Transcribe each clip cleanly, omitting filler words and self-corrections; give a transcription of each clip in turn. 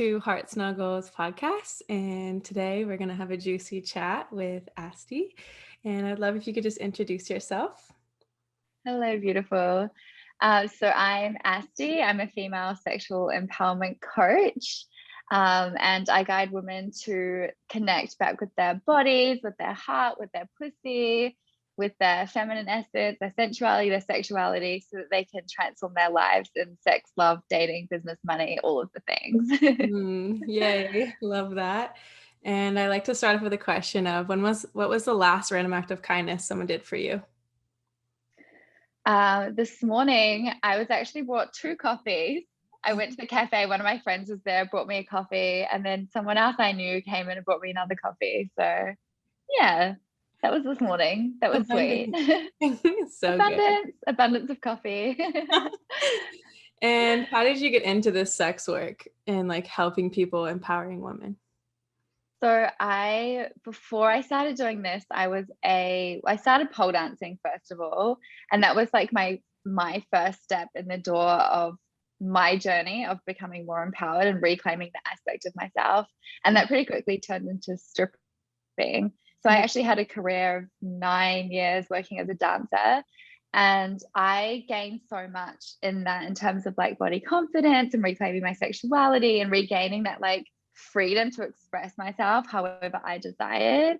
to Heart Snuggles podcast. And today we're going to have a juicy chat with Asti. And I'd love if you could just introduce yourself. Hello, beautiful. So I'm Asti. I'm a female sexual empowerment coach. And I guide women to connect back with their bodies, with their heart, with their pussy, with their feminine essence, their sensuality, their sexuality, so that they can transform their lives in sex, love, dating, business, money, all of the things. Yay, love that. And I like to start off with a question of what was the last random act of kindness someone did for you? This morning, I was actually brought two coffees. I went to the cafe. One of my friends was there, brought me a coffee, and then someone else I knew came in and brought me another coffee. So, yeah, that was this morning. That was sweet. Abundant. So good. Abundance of coffee. And how did you get into this sex work and like helping people, empowering women? So before I started doing this, I started pole dancing first of all, and that was like my first step in the door of my journey of becoming more empowered and reclaiming the aspect of myself. And that pretty quickly turned into stripping. So I actually had a career of 9 years working as a dancer. And I gained so much in that in terms of like body confidence and reclaiming my sexuality and regaining that like freedom to express myself however I desired.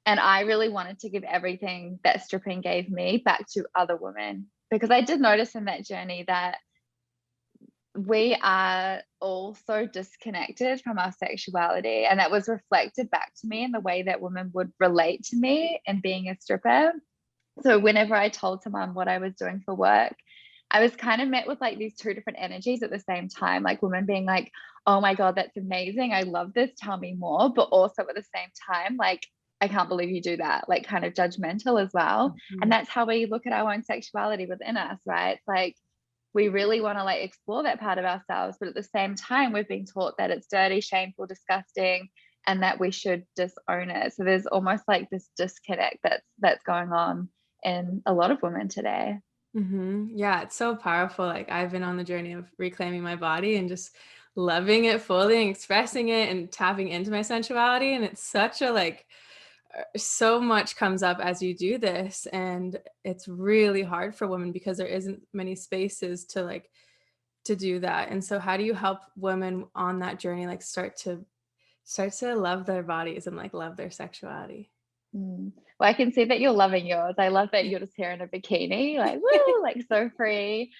And I really wanted to give everything that stripping gave me back to other women, because I did notice in that journey that we are all so disconnected from our sexuality. And that was reflected back to me in the way that women would relate to me and being a stripper. So whenever I told someone what I was doing for work, I was kind of met with like these two different energies at the same time, like women being like, oh my God, that's amazing. I love this. Tell me more. But also at the same time, like, I can't believe you do that, like kind of judgmental as well. Mm-hmm. And that's how we look at our own sexuality within us, right? It's like, we really want to like explore that part of ourselves. But at the same time, we've been taught that it's dirty, shameful, disgusting, and that we should disown it. So there's almost like this disconnect that's going on in a lot of women today. Mm-hmm. Yeah, it's so powerful. Like I've been on the journey of reclaiming my body and just loving it fully and expressing it and tapping into my sensuality. And it's such a like, so much comes up as you do this. And it's really hard for women because there isn't many spaces to do that. And so how do you help women on that journey, like start to love their bodies and like love their sexuality? Well, I can see that you're loving yours. I love that you're just here in a bikini, like woo, like so free.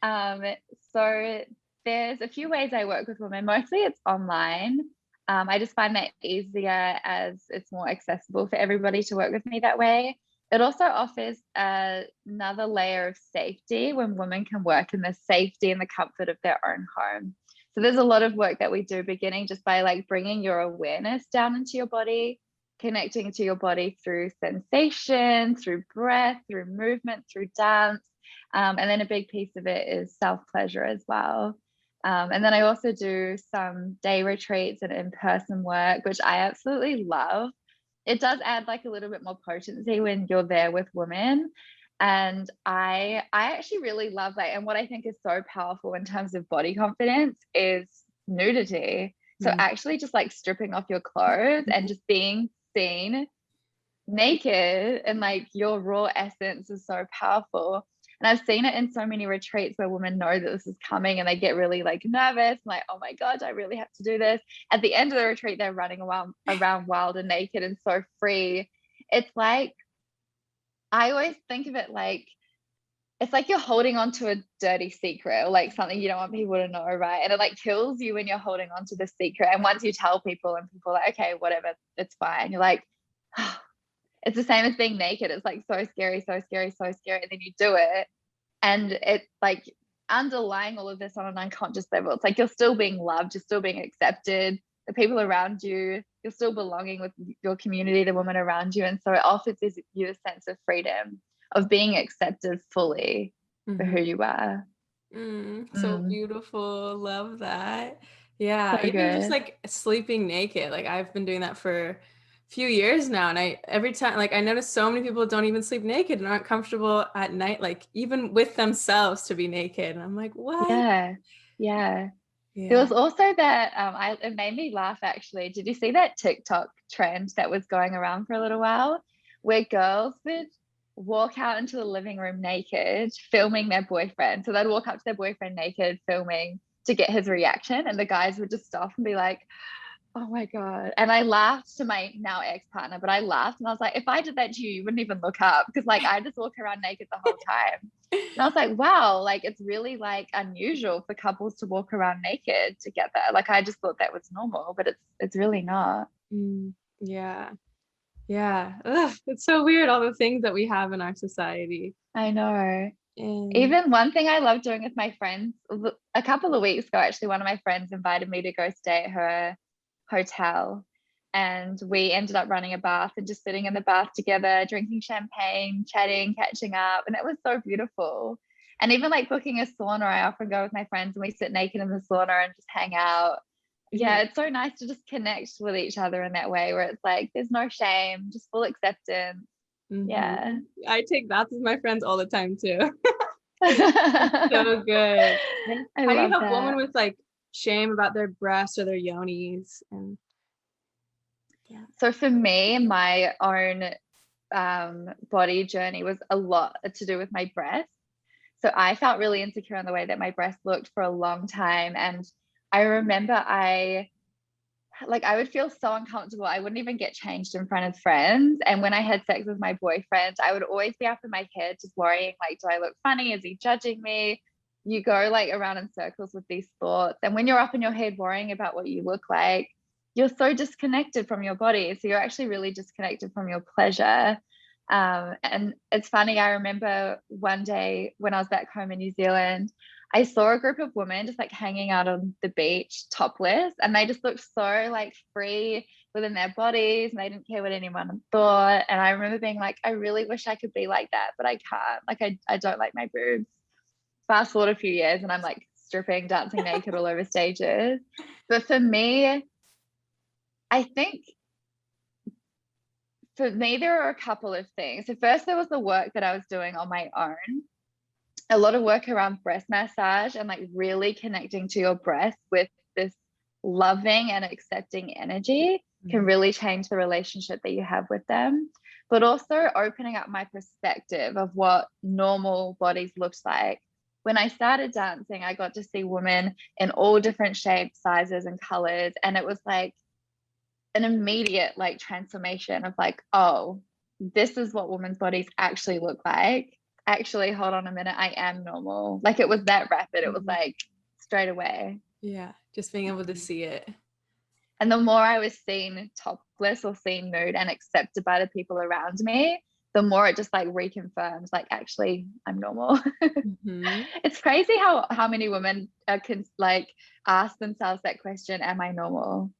So there's a few ways I work with women. Mostly it's online. I just find that easier as it's more accessible for everybody to work with me that way. It also offers another layer of safety when women can work in the safety and the comfort of their own home. So there's a lot of work that we do beginning just by like bringing your awareness down into your body, connecting to your body through sensation, through breath, through movement, through dance. And then a big piece of it is self-pleasure as well. And then I also do some day retreats and in-person work, which I absolutely love. It does add like a little bit more potency when you're there with women. And I actually really love that. And what I think is so powerful in terms of body confidence is nudity. So actually just like stripping off your clothes and just being seen naked and like your raw essence is so powerful. And I've seen it in so many retreats where women know that this is coming and they get really like nervous, like, oh my God, I really have to do this. At the end of the retreat, they're running around wild and naked and so free. It's like, I always think of it like, it's like you're holding on to a dirty secret or like something you don't want people to know, right? And it like kills you when you're holding on to the secret. And once you tell people and people are like, okay, whatever, it's fine. You're like, oh. It's the same as being naked. It's like so scary, so scary, so scary. And then you do it. And it's like underlying all of this on an unconscious level. It's like you're still being loved, you're still being accepted, the people around you, you're still belonging with your community, the women around you. And so it offers you a sense of freedom, of being accepted fully for who you are. So beautiful. Love that. Yeah. So Even just good. like sleeping naked. Like I've been doing that for a few years now. And every time, like I notice so many people don't even sleep naked and aren't comfortable at night, like even with themselves to be naked. And I'm like, what? Yeah. Yeah. There was Yeah. also that it made me laugh actually. Did you see that TikTok trend that was going around for a little while where girls would walk out into the living room naked, filming their boyfriend? So they'd walk up to their boyfriend naked, filming to get his reaction, and the guys would just stop and be like, "Oh my God." And I laughed to my now ex-partner, but I laughed and I was like, if I did that to you, you wouldn't even look up because like I just walk around naked the whole time. And I was like, wow, like it's really like unusual for couples to walk around naked together. Like I just thought that was normal, but it's really not. Mm, yeah. Yeah. Ugh, it's so weird, all the things that we have in our society. I know. And Even one thing I love doing with my friends, a couple of weeks ago, actually, one of my friends invited me to go stay at her hotel. And we ended up running a bath and just sitting in the bath together, drinking champagne, chatting, catching up. And it was so beautiful. And even like booking a sauna, I often go with my friends and we sit naked in the sauna and just hang out. yeah. Yeah, it's so nice to just connect with each other in that way where it's like there's no shame, just full acceptance. Yeah. I take baths with my friends all the time too. It's I so good. And how do you love help women that. with like shame about their breasts or their yonis? And yeah. So for me, my own body journey was a lot to do with my breasts. So I felt really insecure in the way that my breasts looked for a long time. And I remember I would feel so uncomfortable. I wouldn't even get changed in front of friends. And when I had sex with my boyfriend, I would always be up in my head just worrying, like, do I look funny? Is he judging me? You go like around in circles with these thoughts. And when you're up in your head worrying about what you look like, you're so disconnected from your body. So you're actually really disconnected from your pleasure. And it's funny, I remember one day when I was back home in New Zealand, I saw a group of women just like hanging out on the beach topless, and they just looked so like free within their bodies and they didn't care what anyone thought. And I remember being like, I really wish I could be like that, but I can't. Like I don't like my boobs. Fast forward a few years and I'm like stripping, dancing naked all over stages. But for me, I think there are a couple of things. So first there was the work that I was doing on my own, a lot of work around breast massage and like really connecting to your breasts with this loving and accepting energy can really change the relationship that you have with them. But also opening up my perspective of what normal bodies looks like. When I started dancing, I got to see women in all different shapes, sizes, and colors. And it was like an immediate like transformation of like, oh, this is what women's bodies actually look like. Actually, hold on a minute, I am normal. Like it was that rapid. It was like straight away. Yeah. Just being able to see it. And the more I was seen topless or seen nude and accepted by the people around me, the more it just like reconfirms like actually I'm normal. It's crazy how many women can like ask themselves that question, am I normal?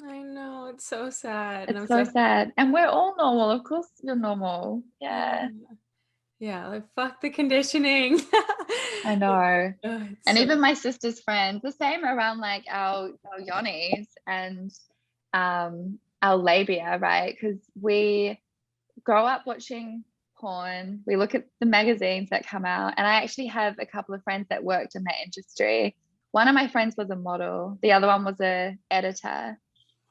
I know, it's so sad. And It's I'm so so sad. And we're all normal. Of course you're normal. yeah. Yeah. Yeah, like fuck the conditioning. I know. It's And so even my sister's friends, the same around like our yonis and our labia, right? Because we grow up watching porn, we look at the magazines that come out, and I actually have a couple of friends that worked in that industry. One of my friends was a model, the other one was a editor,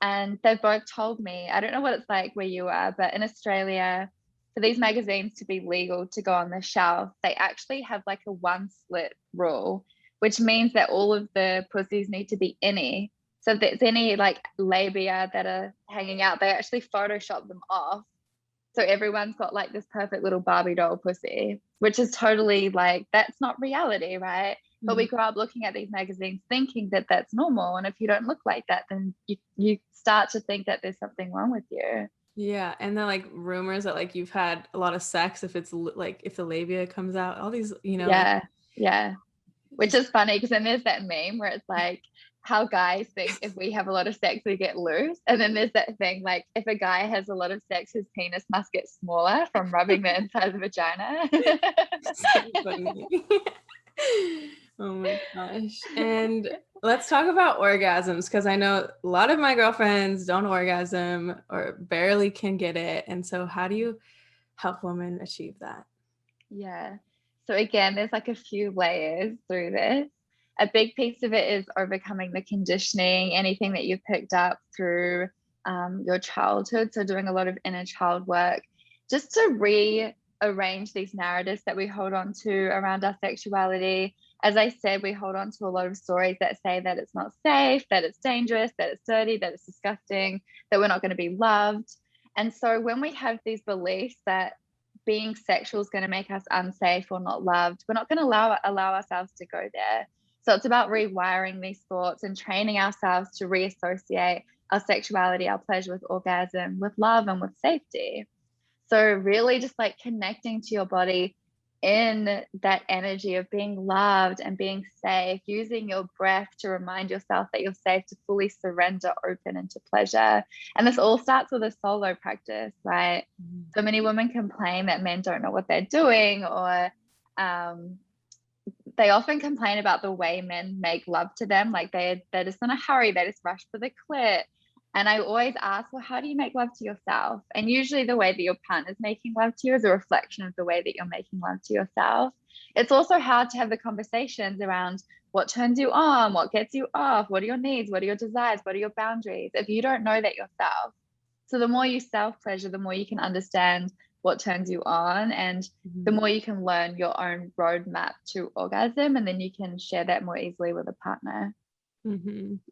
and they've both told me, I don't know what it's like where you are, but in Australia, for these magazines to be legal to go on the shelf, they actually have like a one slit rule, which means that all of the pussies need to be innie. So if there's any like labia that are hanging out, they actually Photoshop them off. So everyone's got like this perfect little Barbie doll pussy, which is totally like, that's not reality, right? But we grow up looking at these magazines thinking that that's normal. And if you don't look like that, then you start to think that there's something wrong with you. yeah, and then like rumors that like you've had a lot of sex if it's like if the labia comes out, all these, like Yeah. Yeah. Which just is funny because then there's that meme where it's like how guys think if we have a lot of sex, we get loose. And then there's that thing like if a guy has a lot of sex, his penis must get smaller from rubbing the inside of the vagina. so funny. Oh my gosh. And let's talk about orgasms because I know a lot of my girlfriends don't orgasm or barely can get it. And so how do you help women achieve that? Yeah. So again, there's like a few layers through this. a big piece of it is overcoming the conditioning, anything that you've picked up through your childhood. So doing a lot of inner child work just to rearrange these narratives that we hold on to around our sexuality. As I said, we hold on to a lot of stories that say that it's not safe, that it's dangerous, that it's dirty, that it's disgusting, that we're not going to be loved. And so when we have these beliefs that being sexual is going to make us unsafe or not loved, we're not going to allow ourselves to go there. So it's about rewiring these thoughts and training ourselves to reassociate our sexuality, our pleasure with orgasm, with love, and with safety. So really just like connecting to your body in that energy of being loved and being safe, using your breath to remind yourself that you're safe, to fully surrender, open into pleasure. And this all starts with a solo practice, right? So many women complain that men don't know what they're doing, or they often complain about the way men make love to them. Like they're just in a hurry, they just rush for the clit. And I always ask, well, how do you make love to yourself? And usually the way that your partner's making love to you is a reflection of the way that you're making love to yourself. It's also hard to have the conversations around what turns you on, what gets you off, what are your needs, what are your desires, what are your boundaries, if you don't know that yourself. So the more you self-pleasure, the more you can understand what turns you on, and the more you can learn your own roadmap to orgasm, and then you can share that more easily with a partner.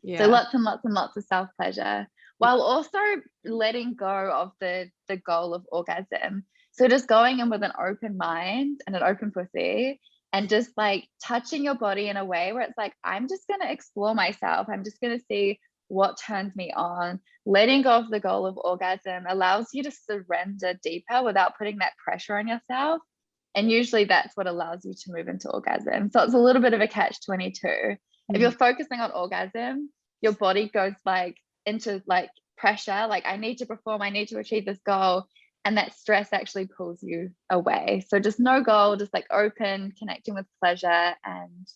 Yeah. So lots and lots and lots of self-pleasure, while also letting go of the goal of orgasm. So just going in with an open mind and an open pussy, and just like touching your body in a way where it's like, I'm just going to explore myself. I'm just going to see what turns me on. Letting go of the goal of orgasm allows you to surrender deeper without putting that pressure on yourself. And usually that's what allows you to move into orgasm. So it's a little bit of a catch-22. If you're focusing on orgasm, your body goes like into like pressure, like I need to perform, I need to achieve this goal. And that stress actually pulls you away. So just no goal, just like open, connecting with pleasure. And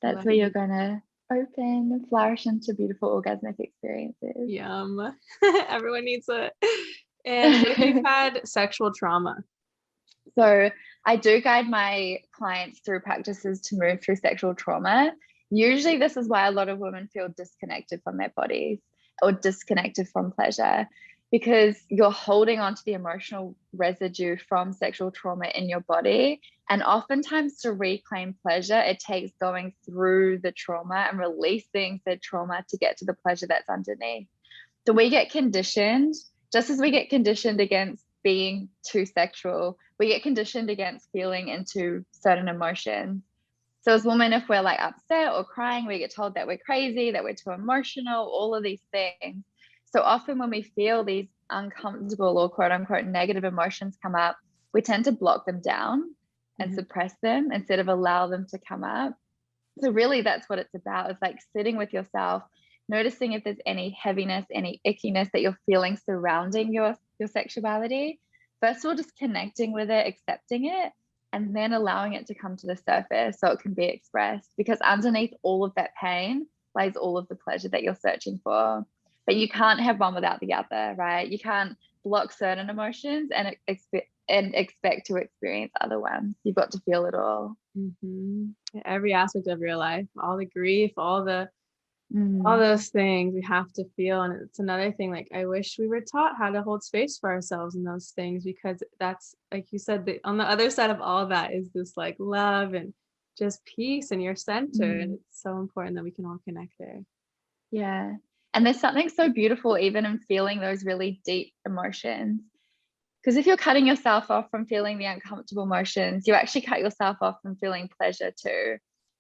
that's where you're going to open and flourish into beautiful orgasmic experiences. Yum. Everyone needs it. And what if you've had sexual trauma? So I do guide my clients through practices to move through sexual trauma. Usually this is why a lot of women feel disconnected from their bodies or disconnected from pleasure, because you're holding on to the emotional residue from sexual trauma in your body. And oftentimes to reclaim pleasure, it takes going through the trauma and releasing the trauma to get to the pleasure that's underneath. So we get conditioned, just as we get conditioned against being too sexual, we get conditioned against feeling into certain emotions. So as women, if we're like upset or crying, we get told that we're crazy, that we're too emotional, all of these things. So often when we feel these uncomfortable or quote unquote negative emotions come up, we tend to block them down and suppress them instead of allow them to come up. So really that's what it's about. It's like sitting with yourself, noticing if there's any heaviness, any ickiness that you're feeling surrounding your sexuality. First of all, just connecting with it, accepting it, and then allowing it to come to the surface so it can be expressed. Because underneath all of that pain lies all of the pleasure that you're searching for. But you can't have one without the other, right? You can't block certain emotions and expect to experience other ones. You've got to feel it all. Every aspect of your life, all the grief, all those things we have to feel. And it's another thing, like I wish we were taught how to hold space for ourselves in those things, because that's like you said, on the other side of all of that is this like love and just peace and your center. And it's so important that we can all connect there. Yeah. And there's something so beautiful even in feeling those really deep emotions. Because if you're cutting yourself off from feeling the uncomfortable emotions, you actually cut yourself off from feeling pleasure too.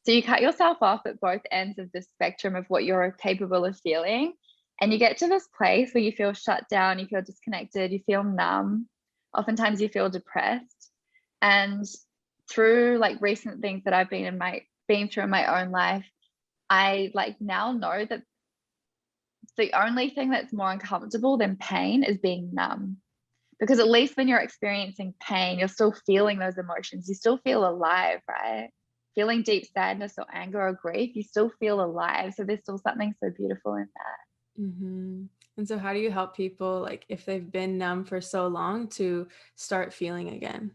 So you cut yourself off at both ends of the spectrum of what you're capable of feeling. And you get to this place where you feel shut down, you feel disconnected, you feel numb. Oftentimes you feel depressed. And through like recent things that I've been through in my own life, I like now know that the only thing that's more uncomfortable than pain is being numb. Because at least when you're experiencing pain, you're still feeling those emotions. You still feel alive, right? Feeling deep sadness or anger or grief, you still feel alive. So there's still something so beautiful in that. And so how do you help people, like if they've been numb for so long, to start feeling again?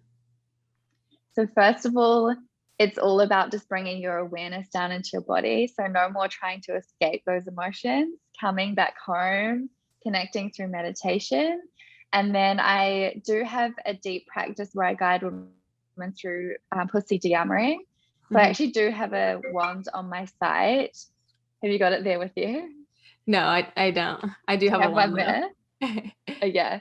So first of all, it's all about just bringing your awareness down into your body. So no more trying to escape those emotions, coming back home, connecting through meditation. And then I do have a deep practice where I guide women through Asti Maree. So I actually do have a wand on my site. Have you got it there with you? No, I don't. I do have a one wand there. Yeah.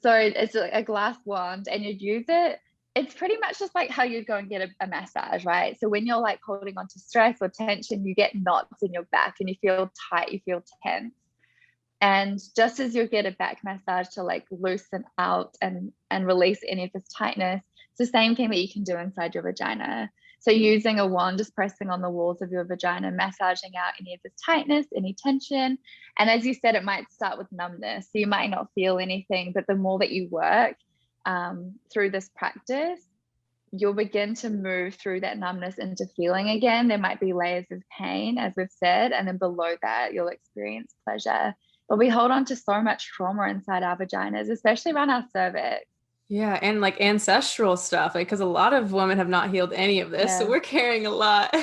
So it's a glass wand, and you'd use it. It's pretty much just like how you'd go and get a massage, right? So when you're like holding on to stress or tension, you get knots in your back and you feel tight, you feel tense. And just as you get a back massage to like loosen out and release any of this tightness, it's the same thing that you can do inside your vagina. So using a wand, just pressing on the walls of your vagina, massaging out any of this tightness, any tension. And as you said, it might start with numbness. So you might not feel anything, but the more that you work through this practice, you'll begin to move through that numbness into feeling again. There might be layers of pain, as we've said, and then below that, you'll experience pleasure. But we hold on to so much trauma inside our vaginas, especially around our cervix. Yeah, and like ancestral stuff, like because a lot of women have not healed any of this, so we're carrying a lot.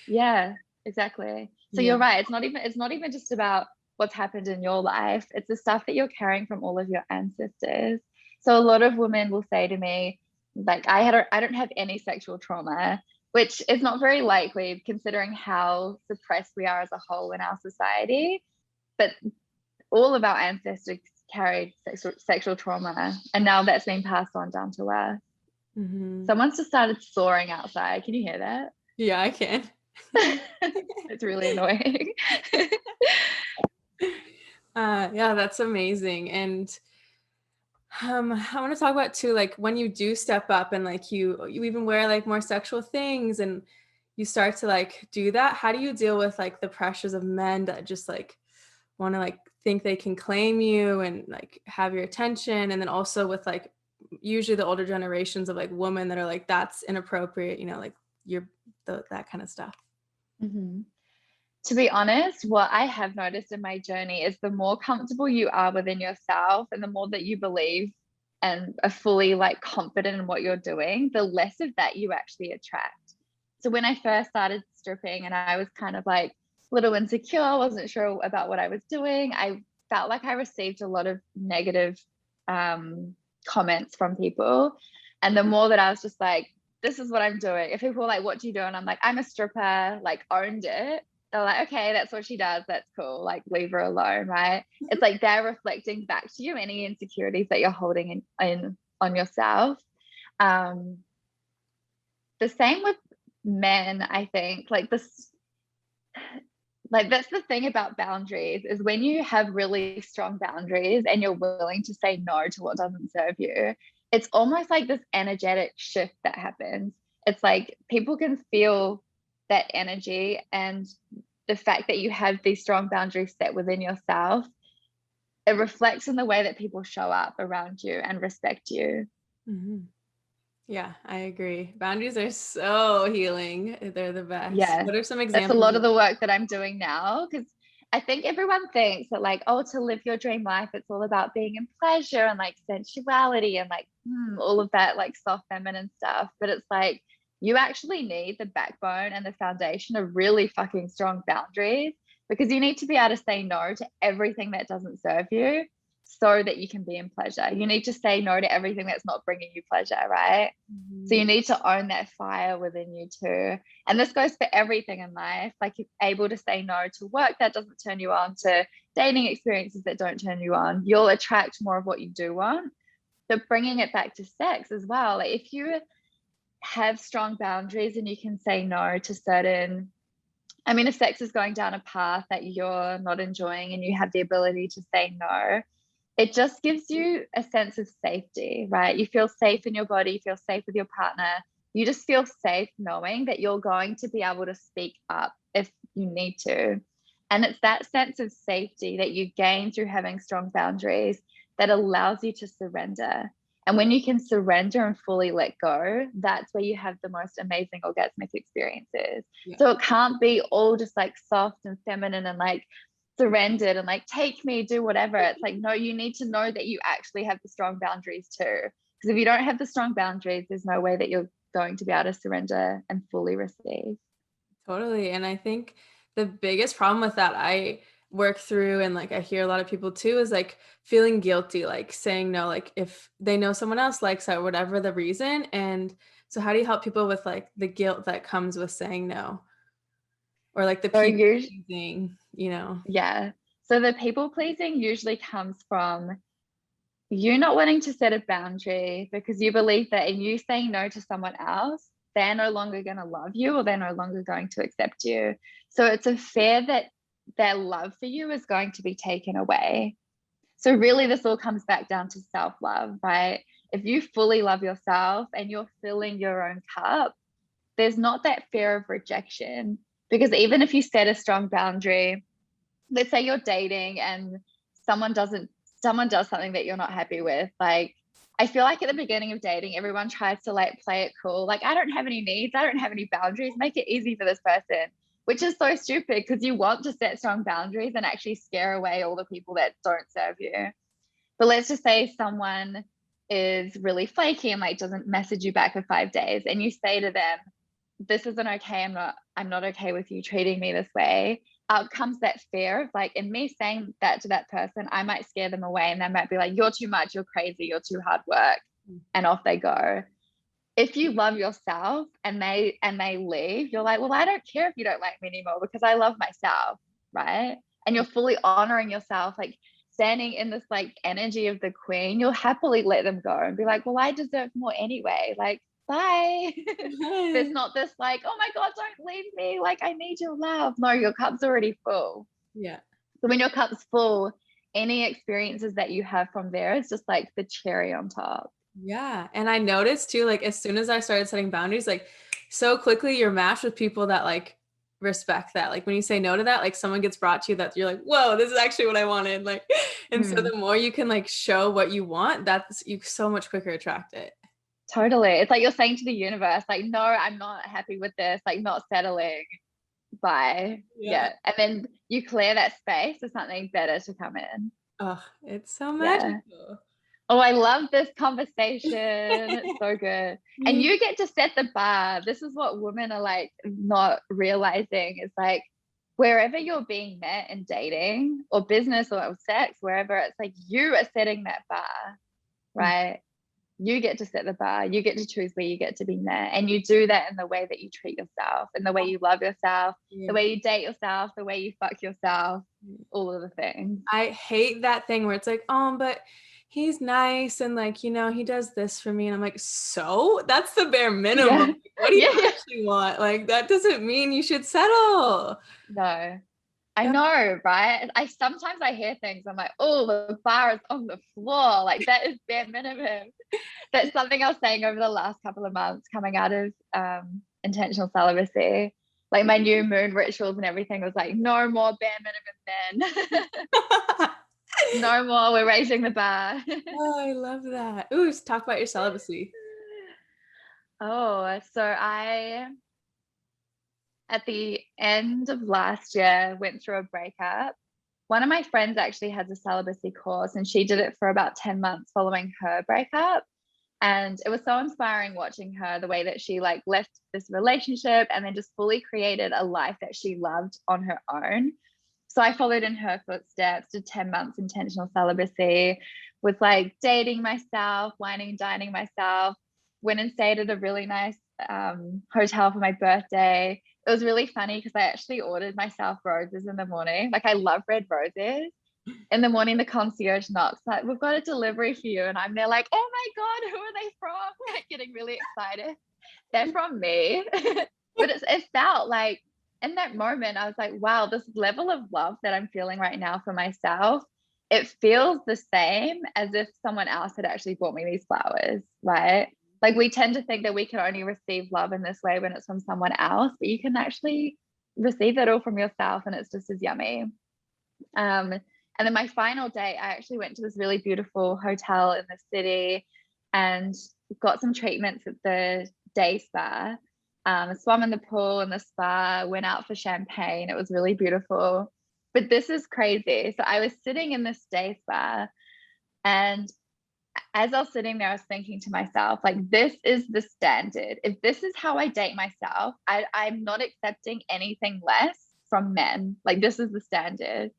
Yeah, exactly. So you're right. It's not even just about what's happened in your life. It's the stuff that you're carrying from all of your ancestors. So a lot of women will say to me, like, I don't have any sexual trauma, which is not very likely considering how suppressed we are as a whole in our society. But all of our ancestors carried sexual trauma, and now that's been passed on down to us. Someone's just started soaring outside. Can you hear that? Yeah, I can. It's really annoying. Yeah, that's amazing. And I want to talk about too, like when you do step up and like you even wear like more sexual things and you start to like do that, how do you deal with like the pressures of men that just like want to like think they can claim you and like have your attention, and then also with like usually the older generations of like women that are like, that's inappropriate, you know, like that kind of stuff. To be honest, what I have noticed in my journey is the more comfortable you are within yourself and the more that you believe and are fully like confident in what you're doing, the less of that you actually attract. So when I first started stripping and I was kind of like a little insecure, wasn't sure about what I was doing, I felt like I received a lot of negative comments from people. And the more that I was just like, this is what I'm doing. If people were like, what do you do? And I'm like, I'm a stripper, like owned it. They're like, okay, that's what she does. That's cool. Like, leave her alone, right? It's like they're reflecting back to you any insecurities that you're holding in on yourself. The same with men, I think. Like this, like that's the thing about boundaries, is when you have really strong boundaries and you're willing to say no to what doesn't serve you, it's almost like this energetic shift that happens. It's like people can feel that energy, and the fact that you have these strong boundaries set within yourself, it reflects in the way that people show up around you and respect you. Yeah, I agree. Boundaries are so healing. They're the best. Yeah. What are some That's a examples? lot of the work that I'm doing now, because I think everyone thinks that like, oh, to live your dream life, it's all about being in pleasure and like sensuality and like all of that like soft feminine stuff. But it's like, you actually need the backbone and the foundation of really fucking strong boundaries, because you need to be able to say no to everything that doesn't serve you so that you can be in pleasure. You need to say no to everything that's not bringing you pleasure, right? So you need to own that fire within you too. And this goes for everything in life. Like, you're able to say no to work that doesn't turn you on, to dating experiences that don't turn you on. You'll attract more of what you do want. So bringing it back to sex as well. Like, if you have strong boundaries and you can say no to certain, I mean, if sex is going down a path that you're not enjoying and you have the ability to say no, it just gives you a sense of safety, right? You feel safe in your body, you feel safe with your partner. You just feel safe knowing that you're going to be able to speak up if you need to. And it's that sense of safety that you gain through having strong boundaries that allows you to surrender. And when you can surrender and fully let go, that's where you have the most amazing orgasmic experiences. Yeah. So it can't be all just like soft and feminine and like surrendered and like, take me, do whatever. It's like, no, you need to know that you actually have the strong boundaries too. Because if you don't have the strong boundaries, there's no way that you're going to be able to surrender and fully receive. Totally. And I think the biggest problem with that I work through, and like I hear a lot of people too, is like feeling guilty, like saying no, like if they know someone else likes that, whatever the reason. And so how do you help people with like the guilt that comes with saying no, or like the So people usually, pleasing, you know? yeah. So the people pleasing usually comes from you not wanting to set a boundary because you believe that in you saying no to someone else, they're no longer going to love you, or they're no longer going to accept you. So it's a fear that their love for you is going to be taken away. So really this all comes back down to self-love, right? If you fully love yourself and you're filling your own cup, there's not that fear of rejection. Because even if you set a strong boundary, let's say you're dating and someone does something that you're not happy with, like I feel like at the beginning of dating everyone tries to like play it cool, like I don't have any needs, I don't have any boundaries, make it easy for this person, which is so stupid because you want to set strong boundaries and actually scare away all the people that don't serve you. But let's just say someone is really flaky and like doesn't message you back for 5 days, and you say to them, this isn't okay, I'm not okay with you treating me this way. Out comes that fear of like, in me saying that to that person, I might scare them away, and they might be like, you're too much, you're crazy, you're too hard work, and off they go. If you love yourself and they leave, you're like, well, I don't care if you don't like me anymore because I love myself, right? And you're fully honoring yourself, like standing in this like energy of the queen. You'll happily let them go and be like, well, I deserve more anyway, like bye. There's not this like, oh my god, don't leave me, like I need your love. No, your cup's already full. Yeah. So when your cup's full, any experiences that you have from there is just like the cherry on top. Yeah. And I noticed too, like as soon as I started setting boundaries, like so quickly you're matched with people that like respect that. Like when you say no to that, like someone gets brought to you that you're like, whoa, this is actually what I wanted. Like, and so the more you can like show what you want, that's you so much quicker attract it. Totally. It's like you're saying to the universe, like, no, I'm not happy with this, like not settling. Bye. Yeah. Yeah. And then you clear that space for something better to come in. Oh, it's so Yeah. magical. Oh, I love this conversation. It's so good. And Me. you get to set the bar. This is what women are like not realizing. It's like wherever you're being met in dating or business or sex, wherever, it's like you are setting that bar, right? You get to set the bar. You get to choose where you get to be met. And you do that in the way that you treat yourself, in the way you love yourself, Yeah. the way you date yourself, the way you fuck yourself, all of the things. I hate that thing where it's like, oh, but he's nice and like, you know, he does this for me. And I'm like, so that's the bare minimum. Yeah. Like, what do you Yeah. actually want? Like, that doesn't mean you should settle. No, I know, right? Sometimes I hear things, I'm like, oh, the bar is on the floor. Like that is bare minimum. That's something I was saying over the last couple of months coming out of intentional celibacy. Like my new moon rituals and everything was like, no more bare minimum men. No more, we're raising the bar. Oh, I love that. Ooh, let's talk about your celibacy. Oh, so at the end of last year, went through a breakup. One of my friends actually has a celibacy course, and she did it for about 10 months following her breakup. And it was so inspiring watching her, the way that she like left this relationship and then just fully created a life that she loved on her own. So I followed in her footsteps, did 10 months intentional celibacy, was like dating myself, wining and dining myself, went and stayed at a really nice hotel for my birthday. It was really funny because I actually ordered myself roses in the morning. Like I love red roses. In the morning, the concierge knocks, like, we've got a delivery for you. And I'm there like, oh my God, who are they from? Like getting really excited. They're from me. But it felt like in that moment, I was like, wow, this level of love that I'm feeling right now for myself, it feels the same as if someone else had actually bought me these flowers, right? Like we tend to think that we can only receive love in this way when it's from someone else, but you can actually receive that all from yourself and it's just as yummy. And then my final day, I actually went to this really beautiful hotel in the city and got some treatments at the day spa. Swam in the pool in the spa, went out for champagne. It was really beautiful. But this is crazy. So I was sitting in this day spa and as I was sitting there, I was thinking to myself, like, this is the standard. If this is how I date myself, I'm not accepting anything less from men. Like, this is the standard.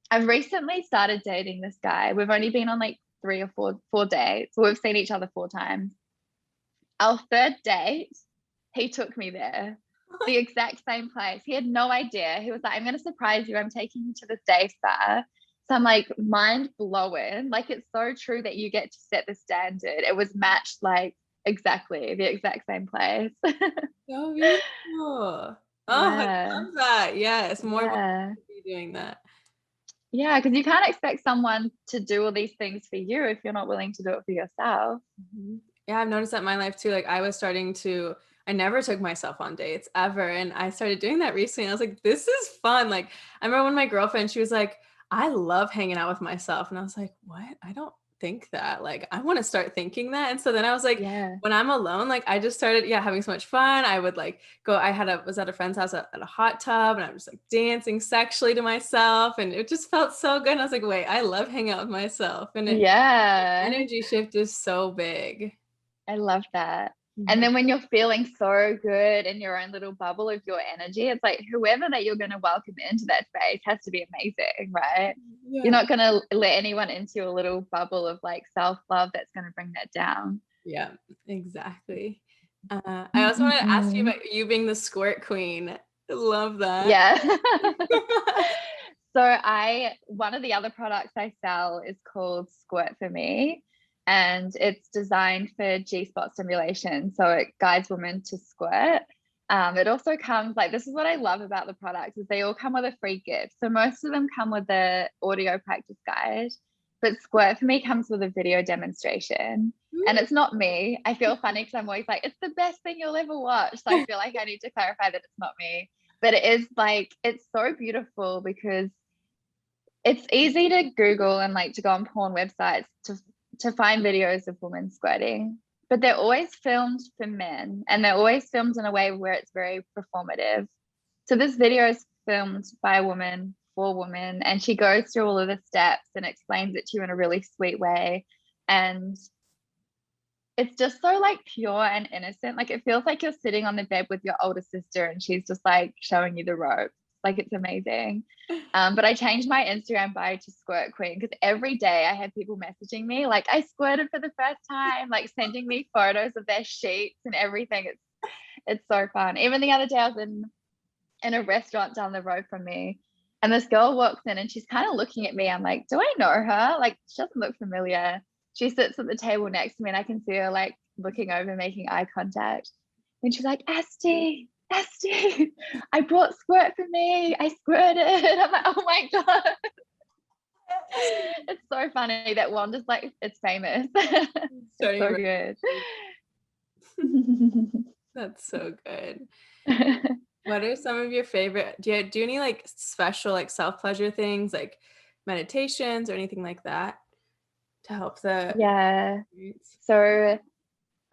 I've recently started dating this guy. We've only been on like 3 or 4 dates. We've seen each other 4 times. Our third date, he took me there, the exact same place. He had no idea. He was like, I'm going to surprise you. I'm taking you to this day spa. So I'm like, mind blowing. Like, it's so true that you get to set the standard. It was matched like exactly the exact same place. So beautiful. Oh, I Yeah. love that. Yes, more women Yeah. should be doing that. Yeah. Because you can't expect someone to do all these things for you if you're not willing to do it for yourself. Mhm. Yeah, I've noticed that in my life too. Like I never took myself on dates ever. And I started doing that recently. I was like, this is fun. Like I remember when my girlfriend, she was like, I love hanging out with myself. And I was like, what? I don't think that. Like, I want to start thinking that. And so then I was like, Yeah. when I'm alone, like I just started, yeah, having so much fun. I would like go, was at a friend's house at a hot tub and I was just like dancing sexually to myself. And it just felt so good. And I was like, wait, I love hanging out with myself. And the Yeah. energy shift is so big. I love that. And Mhm. then when you're feeling so good in your own little bubble of your energy, it's like whoever that you're going to welcome into that space has to be amazing, right? You're Yeah. not going to let anyone into your little bubble of like self-love that's going to bring that down. Yeah, exactly. I also wanted to ask you about you being the squirt queen. I love that. Yeah. So one of the other products I sell is called Squirt for Me, and it's designed for G-spot stimulation. So it guides women to squirt. It also comes like, this is what I love about the products is they all come with a free gift. So most of them come with the audio practice guide, but Squirt for Me comes with a video demonstration. And it's not me. I feel funny because I'm always like, it's the best thing you'll ever watch. So I feel like I need to clarify that it's not me. But it is like, it's so beautiful because it's easy to Google and like to go on porn websites to find videos of women squirting, but they're always filmed for men and they're always filmed in a way where it's very performative. So this video is filmed by a woman for women, and she goes through all of the steps and explains it to you in a really sweet way. And it's just so like pure and innocent. Like it feels like you're sitting on the bed with your older sister and she's just like showing you the ropes. Like it's amazing. But I changed my Instagram bio to Squirt Queen because every day I have people messaging me like I squirted for the first time, like sending me photos of their sheets and everything. It's so fun. Even the other day I was in a restaurant down the road from me, and this girl walks in and she's kind of looking at me. I'm like, do I know her? Like she doesn't look familiar. She sits at the table next to me and I can see her like looking over, making eye contact. And she's like, Asti, I brought Squirt for me. I squirted. I'm like, oh my God. It's so funny that one just like, it's famous. It's Starting so a good. That's so good. What are some of your favorite? Do you do any like special like self pleasure things like meditations or anything like that to help the Yeah. experience? So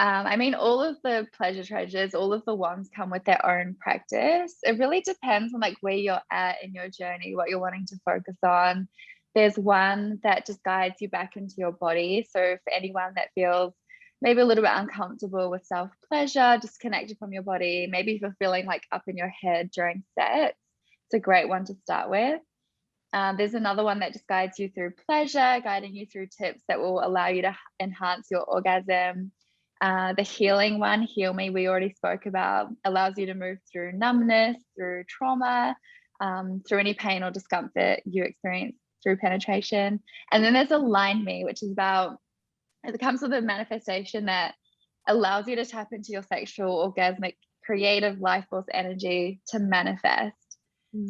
I mean, all of the pleasure treasures, all of the ones come with their own practice. It really depends on like where you're at in your journey, what you're wanting to focus on. There's one that just guides you back into your body. So for anyone that feels maybe a little bit uncomfortable with self-pleasure, disconnected from your body, maybe if you're feeling like up in your head during sex, it's a great one to start with. There's another one that just guides you through pleasure, guiding you through tips that will allow you to enhance your orgasm. The healing one, Heal Me, we already spoke about, allows you to move through numbness, through trauma, through any pain or discomfort you experience through penetration. And then there's Align Me, which is about, it comes with a manifestation that allows you to tap into your sexual, orgasmic, creative life force energy to manifest.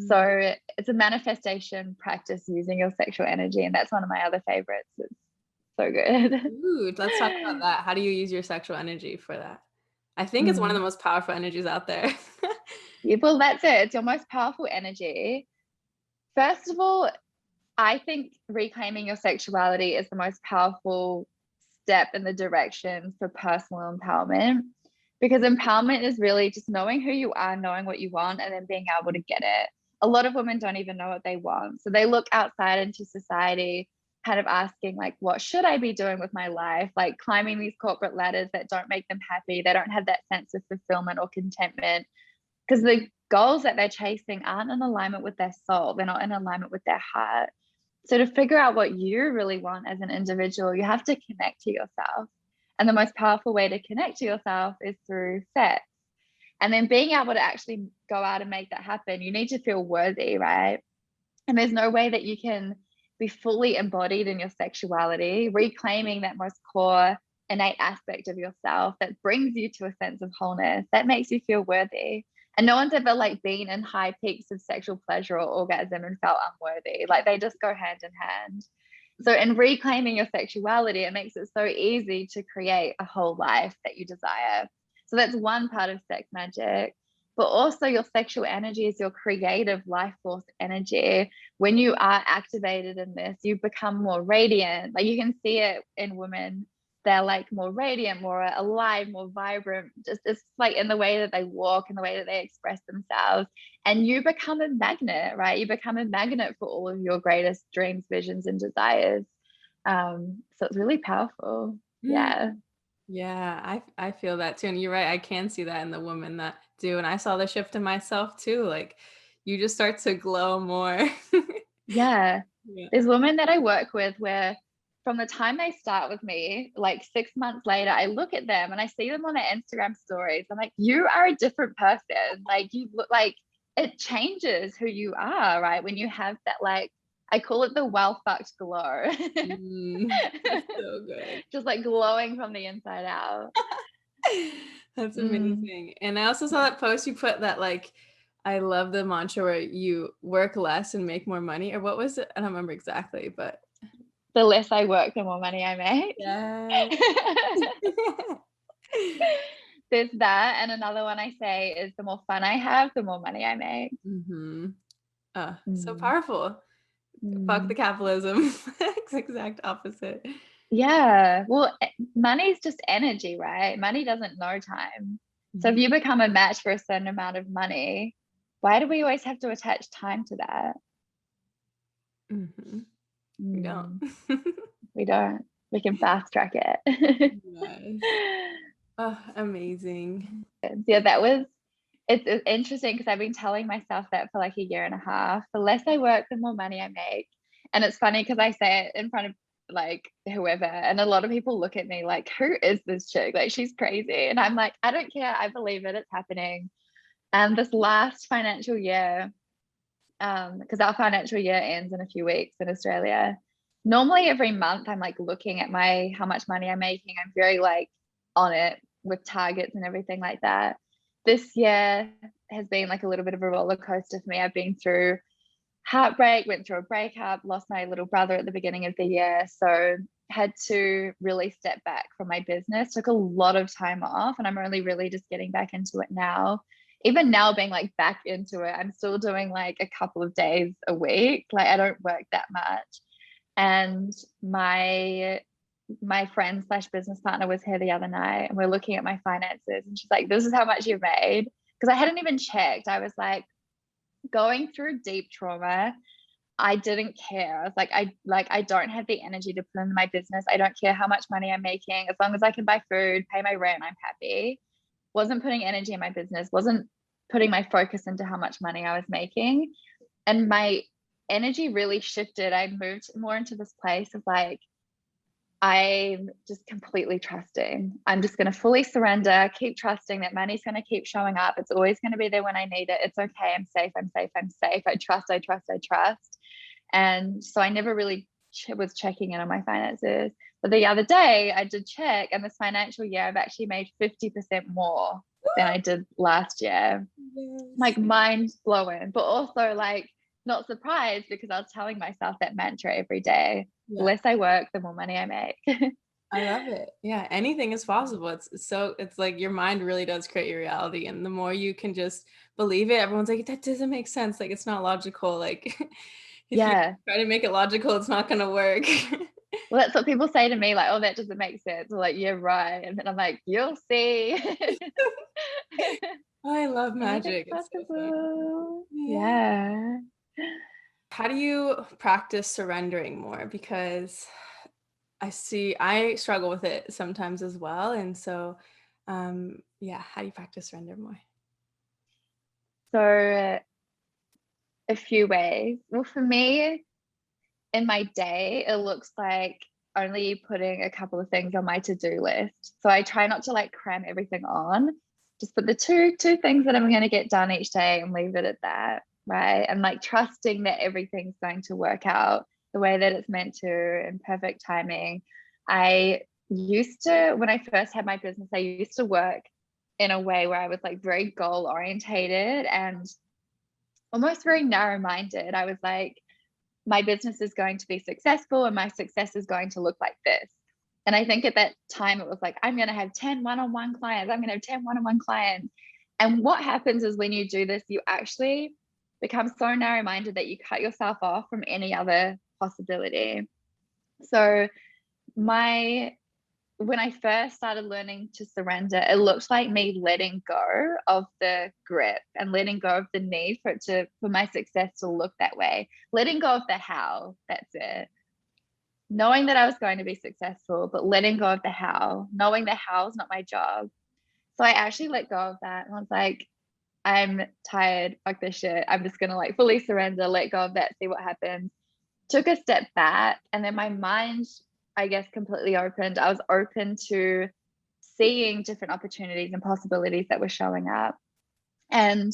So it's a manifestation practice using your sexual energy. And that's one of my other favorites. It's so good. Ooh, let's talk about that. How do you use your sexual energy for that? I think it's one of the most powerful energies out there. Yeah, well, that's it. It's your most powerful energy. First of all, I think reclaiming your sexuality is the most powerful step in the direction for personal empowerment, because empowerment is really just knowing who you are, knowing what you want, and then being able to get it. A lot of women don't even know what they want. So they look outside into society kind of asking like, what should I be doing with my life? Like climbing these corporate ladders that don't make them happy. They don't have that sense of fulfillment or contentment because the goals that they're chasing aren't in alignment with their soul. They're not in alignment with their heart. So to figure out what you really want as an individual, you have to connect to yourself. And the most powerful way to connect to yourself is through sex. And then being able to actually go out and make that happen, you need to feel worthy, right? And there's no way that you can be fully embodied in your sexuality, reclaiming that most core innate aspect of yourself that brings you to a sense of wholeness, that makes you feel worthy. And no one's ever like been in high peaks of sexual pleasure or orgasm and felt unworthy. Like they just go hand in hand. So in reclaiming your sexuality, it makes it so easy to create a whole life that you desire. So that's one part of sex magic. But also your sexual energy is your creative life force energy. When you are activated in this, you become more radiant. Like you can see it in women. They're like more radiant, more alive, more vibrant. Just it's like in the way that they walk, in the way that they express themselves. And you become a magnet, right? You become a magnet for all of your greatest dreams, visions, and desires. So it's really powerful. Yeah. Yeah, I feel that too. And you're right, I can see that in the women that do. And I saw the shift in myself too. Like you just start to glow more. Yeah. Yeah. There's women that I work with where from the time they start with me, like 6 months later, I look at them and I see them on their Instagram stories. I'm like, you are a different person. Like you look like it changes who you are, right? When you have that, like, I call it the well fucked glow. That's so good. Just like glowing from the inside out. That's Mm. amazing. And I also saw that post you put that like I love the mantra where you work less and make more money. Or what was it? I don't remember exactly, but The less I work, the more money I make. yeah. There's that. And another one I say is the more fun I have, the more money I make. Mm-hmm. So Mm. powerful. Fuck the Mm. capitalism. It's exact opposite. Yeah. Well, money's just energy, right? Money doesn't know time. So if Mhm. you become a match for a certain amount of money, why do we always have to attach time to that? Mhm. We don't. Mm. We don't. We can fast track it. Yes. Oh, amazing. Yeah, that was it's interesting because I've been telling myself that for like a year and a half. The less I work, the more money I make. And it's funny because I say it in front of like whoever, and a lot of people look at me like, who is this chick? Like she's crazy. And I'm like, I don't care. I believe it. It's happening. And this last financial year, because our financial year ends in a few weeks in Australia. Normally every month I'm like looking at my how much money I'm making. I'm very like on it with targets and everything like that. This year has been like a little bit of a roller coaster for me. I've been through heartbreak, went through a breakup, lost my little brother at the beginning of the year. So had to really step back from my business, took a lot of time off, and I'm only really just getting back into it now. Even now being like back into it, I'm still doing like a couple of days a week. Like I don't work that much. And my friend slash business partner was here the other night and we're looking at my finances and she's like, this is how much you've made. Because I hadn't even checked. I was like going through deep trauma. I didn't care. I was like, I don't have the energy to put in my business. I don't care how much money I'm making. As long as I can buy food, pay my rent, I'm happy. Wasn't putting energy in my business, wasn't putting my focus into how much money I was making. And my energy really shifted. I moved more into this place of like, I'm just completely trusting. I'm just going to fully surrender, keep trusting that money's going to keep showing up. It's always going to be there when I need it. It's okay. I'm safe. I'm safe. I'm safe. I trust. I trust. I trust. And so I never really was checking in on my finances. But the other day I did check, and this financial year I've actually made 50% more than I did last year. Yes. Like mind blowing, but also like not surprised because I was telling myself that mantra every day. The Yeah. less I work, the more money I make. I love it. Yeah, anything is possible. It's like your mind really does create your reality. And the more you can just believe it, everyone's like, that doesn't make sense. Like it's not logical. Like if you Yeah. try to make it logical, it's not gonna work. Well, that's what people say to me, like, oh, that doesn't make sense. Or like, yeah, right. And then I'm like, you'll see. I love Anything's magic. It's so fun. possible. Yeah. Yeah. how do you practice surrendering more? Because I struggle with it sometimes as well. And so, yeah, how do you practice surrender more? So a few ways. Well, for me, in my day, it looks like only putting a couple of things on my to-do list. So I try not to like cram everything on. Just put the two things that I'm going to get done each day and leave it at that, right? And like trusting that everything's going to work out the way that it's meant to in perfect timing. I used to, when I first had my business, I used to work in a way where I was like very goal orientated and almost very narrow minded. I was like, my business is going to be successful and my success is going to look like this. And I think at that time it was like, I'm going to have 10 one-on-one clients. I'm going to have 10 one-on-one clients. And what happens is when you do this, you actually become so narrow-minded that you cut yourself off from any other possibility. So when I first started learning to surrender, it looked like me letting go of the grip and letting go of the need for my success to look that way. Letting go of the how, that's it. Knowing that I was going to be successful, but letting go of the how, knowing the how is not my job. So I actually let go of that. And I was like, I'm tired, fuck this shit. I'm just gonna like fully surrender, let go of that, see what happens. Took a step back, and then my mind, I guess, completely opened. I was open to seeing different opportunities and possibilities that were showing up. And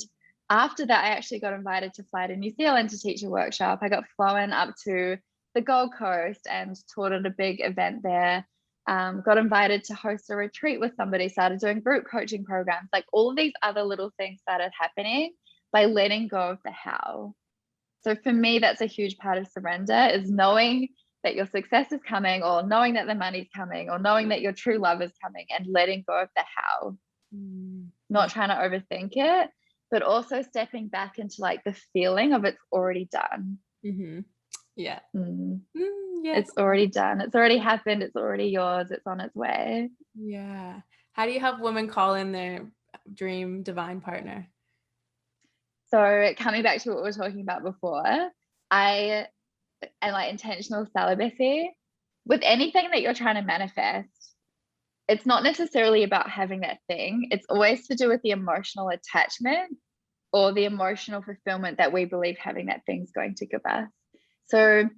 after that, I actually got invited to fly to New Zealand to teach a workshop. I got flown up to the Gold Coast and taught at a big event there. Got invited to host a retreat with somebody, started doing group coaching programs. Like all of these other little things started happening by letting go of the how. So for me, that's a huge part of surrender, is knowing that your success is coming, or knowing that the money's coming, or knowing that your true love is coming, and letting go of the how. Not trying to overthink it, but also stepping back into like the feeling of it's already done. Mm-hmm. Yeah. Yes. It's already done. It's already happened. It's already yours. It's on its way. Yeah. How do you help women call in their dream divine partner? So coming back to what we were talking about before, and like intentional celibacy, with anything that you're trying to manifest, it's not necessarily about having that thing. It's always to do with the emotional attachment or the emotional fulfillment that we believe having that thing's going to give us. So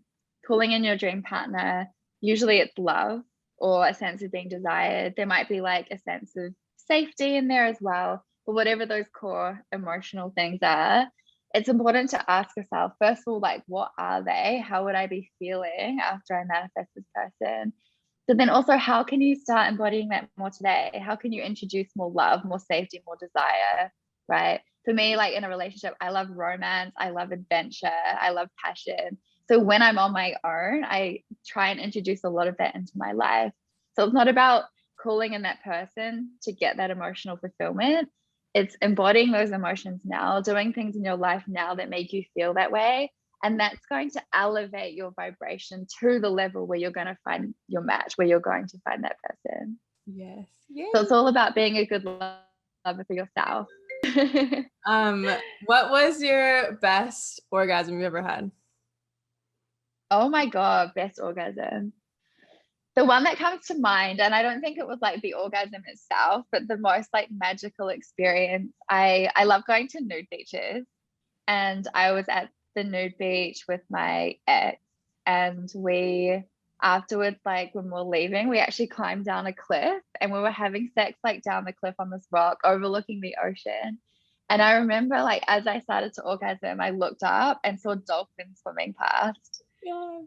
pulling in your dream partner, usually it's love or a sense of being desired. There might be like a sense of safety in there as well. But whatever those core emotional things are, it's important to ask yourself, first of all, like, what are they? How would I be feeling after I manifest this person? But then also, how can you start embodying that more today? How can you introduce more love, more safety, more desire, right? For me, like in a relationship, I love romance, I love adventure, I love passion. So when I'm on my own, I try and introduce a lot of that into my life. So it's not about calling in that person to get that emotional fulfillment. It's embodying those emotions now, doing things in your life now that make you feel that way. And that's going to elevate your vibration to the level where you're going to find your match, where you're going to find that person. Yes. Yay. So it's all about being a good lover for yourself. What was your best orgasm you've ever had? Oh my God, best orgasm. The one that comes to mind, and I don't think it was like the orgasm itself, but the most like magical experience. I love going to nude beaches, and I was at the nude beach with my ex, and we afterwards, like when we were leaving, we actually climbed down a cliff and we were having sex like down the cliff on this rock overlooking the ocean. And I remember like as I started to orgasm, I looked up and saw dolphins swimming past. Yeah.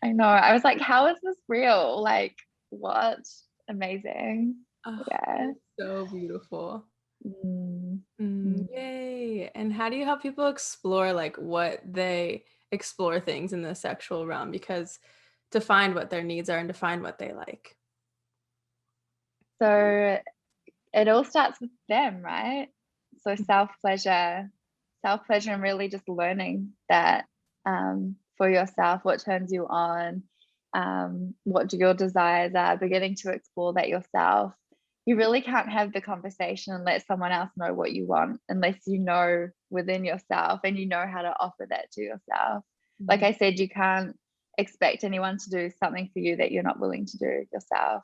I know. I was like, how is this real? Like, what? Amazing. Oh, Yeah. so beautiful. Mm. Yay. And how do you help people explore like what they explore things in the sexual realm? Because to find what their needs are and to find what they like. So it all starts with them, right? So self-pleasure and really just learning that for yourself, what turns you on, what your desires are, beginning to explore that yourself. You really can't have the conversation and let someone else know what you want unless you know within yourself and you know how to offer that to yourself. Like I said, you can't expect anyone to do something for you that you're not willing to do yourself.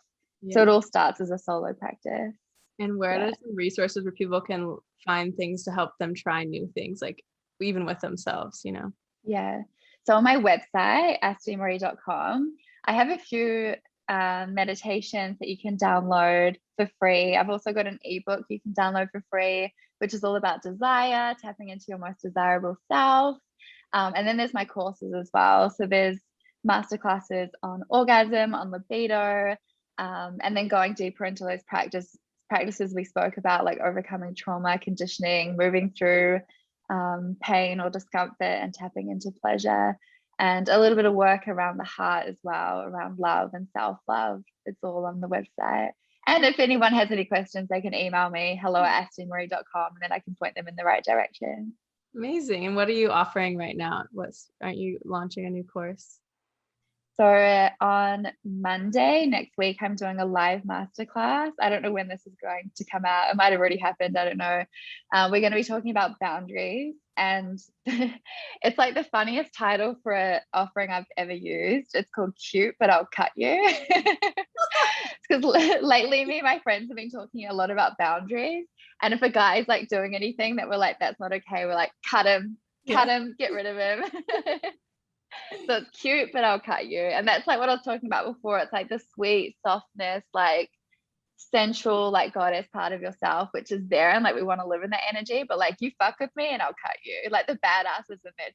So Yeah. it all starts as a solo practice. And where Yeah. are some resources where people can find things to help them try new things, like even with themselves, you know? Yeah. So on my website, astimaree.com, I have a few meditations that you can download for free. I've also got an ebook you can download for free, which is all about desire, tapping into your most desirable self. And then there's my courses as well. So there's masterclasses on orgasm, on libido, and then going deeper into those practices we spoke about, like overcoming trauma, conditioning, moving through pain or discomfort, and tapping into pleasure, and a little bit of work around the heart as well, around love and self-love. It's all on the website. And if anyone has any questions, they can email me, hello@astimaree.com, and then I can point them in the right direction. Amazing. And what are you offering right now? Aren't you launching a new course? So on Monday next week, I'm doing a live masterclass. I don't know when this is going to come out. It might have already happened. I don't know. We're going to be talking about boundaries, and it's like the funniest title for an offering I've ever used. It's called "Cute, but I'll cut you." Because lately, me and my friends have been talking a lot about boundaries, and if a guy's like doing anything that we're like, that's not okay, we're like, cut him, Yeah. get rid of him. So it's cute, but I'll cut you. And that's like what I was talking about before. It's like the sweet softness, like sensual, like goddess part of yourself, which is there. And like we want to live in that energy, but like you fuck with me and I'll cut you. Like the badass is in there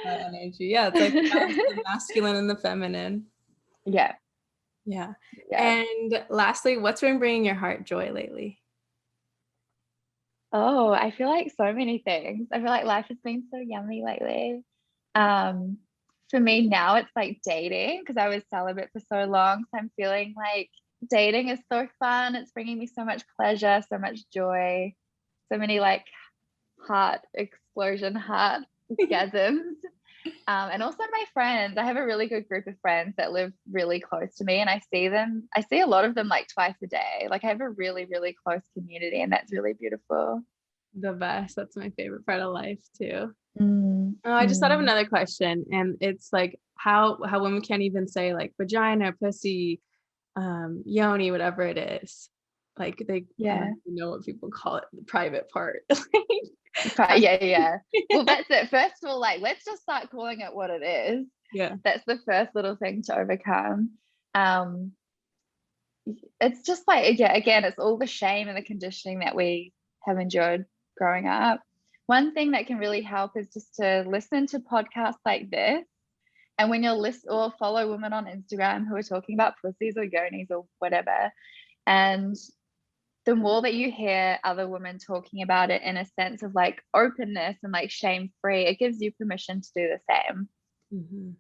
That energy. Yeah, it's like balance of the masculine and the feminine. too. Yeah. Yeah. Yeah. And lastly, what's been bringing your heart joy lately? Oh, I feel like so many things. I feel like life has been so yummy lately. Um, for me now, it's like dating, because I was celibate for so long. So I'm feeling like dating is so fun. It's bringing me so much pleasure, so much joy, so many like heart explosion, heart orgasms. And also my friends. I have a really good group of friends that live really close to me, and I see a lot of them like twice a day. Like I have a really, really close community, and that's really beautiful. The best. That's my favorite part of life too. Mm, Oh, I just thought of mm. another question, and it's like how women can't even say like vagina, pussy, yoni, whatever it is. Like I don't Yeah. even know what people call it, the private part. Right. Has- Yeah, yeah. Well, that's it. First of all, like, let's just start calling it what it is. yeah. That's the first little thing to overcome. Um, it's just like, yeah, again, it's all the shame and the conditioning that we have endured growing up. One thing that can really help is just to listen to podcasts like this. And when you're or follow women on Instagram who are talking about pussies or yonis or whatever, and the more that you hear other women talking about it in a sense of like openness and like shame free, it gives you permission to do the same. Mhm.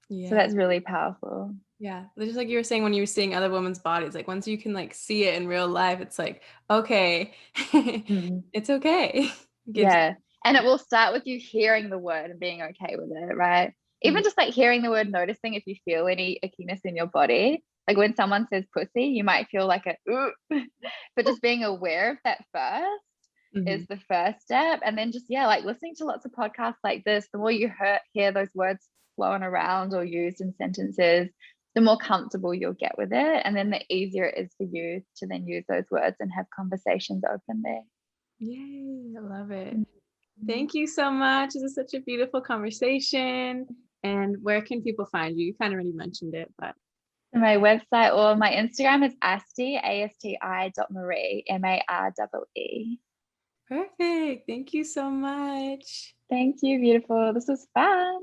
So Yeah. that's really powerful. Yeah. Just like you were saying when you were seeing other women's bodies, like once you can like see it in real life, it's like, okay, Mm. it's okay. Gives Yeah. And it will start with you hearing the word and being okay with it, right? Even Mhm. just like hearing the word, noticing if you feel any ickiness in your body. Like when someone says pussy, you might feel like a ooh, but just being aware of that first is Mhm. the first step. And then just, yeah, like listening to lots of podcasts like this, the more you hear those words flowing around or used in sentences, the more comfortable you'll get with it. And then the easier it is for you to then use those words and have conversations openly. Yay, I love it. Mhm. Thank you so much. This is such a beautiful conversation. And where can people find you? You kind of already mentioned it, but My website or my Instagram is asti, Maree, Maree. perfect. Thank you so much. Thank you, beautiful. This was fun.